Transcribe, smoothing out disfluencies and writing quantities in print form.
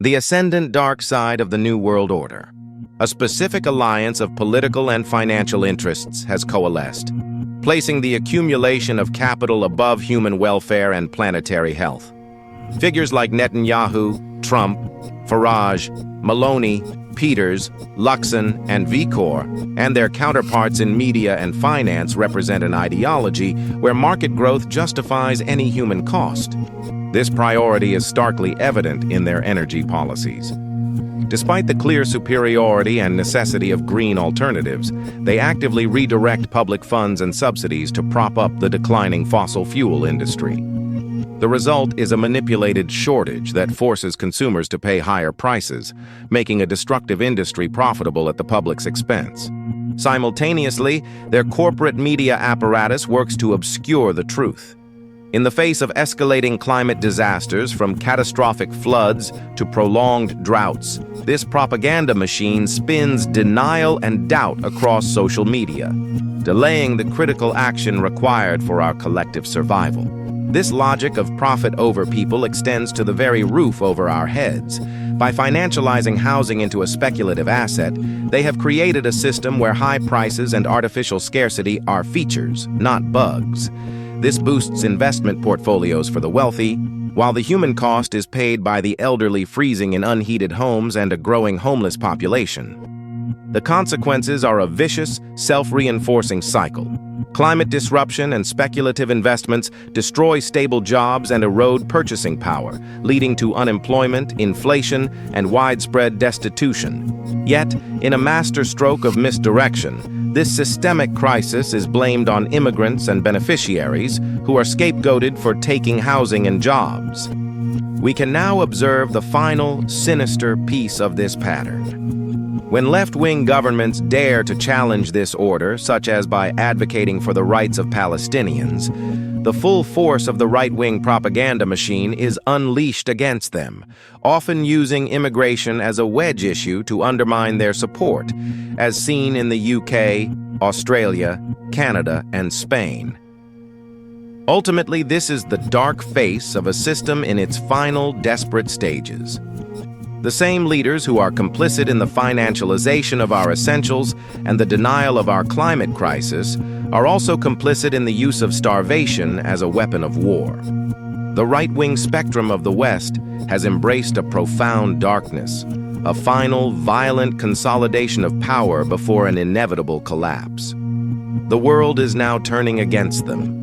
The Ascendant dark side of the New World Order. A specific alliance of political and financial interests has coalesced, placing the accumulation of capital above human welfare and planetary health. Figures like Netanyahu, Trump, Farage, Maloney, Peters, Luxon, and Vicor, and their counterparts in media and finance represent an ideology where market growth justifies any human cost. This priority is starkly evident in their energy policies. Despite the clear superiority and necessity of green alternatives, they actively redirect public funds and subsidies to prop up the declining fossil fuel industry. The result is a manipulated shortage that forces consumers to pay higher prices, making a destructive industry profitable at the public's expense. Simultaneously, their corporate media apparatus works to obscure the truth. In the face of escalating climate disasters, from catastrophic floods to prolonged droughts, this propaganda machine spins denial and doubt across social media, delaying the critical action required for our collective survival. This logic of profit over people extends to the very roof over our heads. By financializing housing into a speculative asset, they have created a system where high prices and artificial scarcity are features, not bugs. This boosts investment portfolios for the wealthy, while the human cost is paid by the elderly freezing in unheated homes and a growing homeless population. The consequences are a vicious, self-reinforcing cycle. Climate disruption and speculative investments destroy stable jobs and erode purchasing power, leading to unemployment, inflation, and widespread destitution. Yet, in a masterstroke of misdirection, this systemic crisis is blamed on immigrants and beneficiaries who are scapegoated for taking housing and jobs. We can now observe the final, sinister piece of this pattern. When left-wing governments dare to challenge this order, such as by advocating for the rights of Palestinians, the full force of the right-wing propaganda machine is unleashed against them, often using immigration as a wedge issue to undermine their support, as seen in the UK, Australia, Canada, and Spain. Ultimately, this is the dark face of a system in its final, desperate stages. The same leaders who are complicit in the financialization of our essentials and the denial of our climate crisis are also complicit in the use of starvation as a weapon of war. The right-wing spectrum of the West has embraced a profound darkness, a final, violent consolidation of power before an inevitable collapse. The world is now turning against them,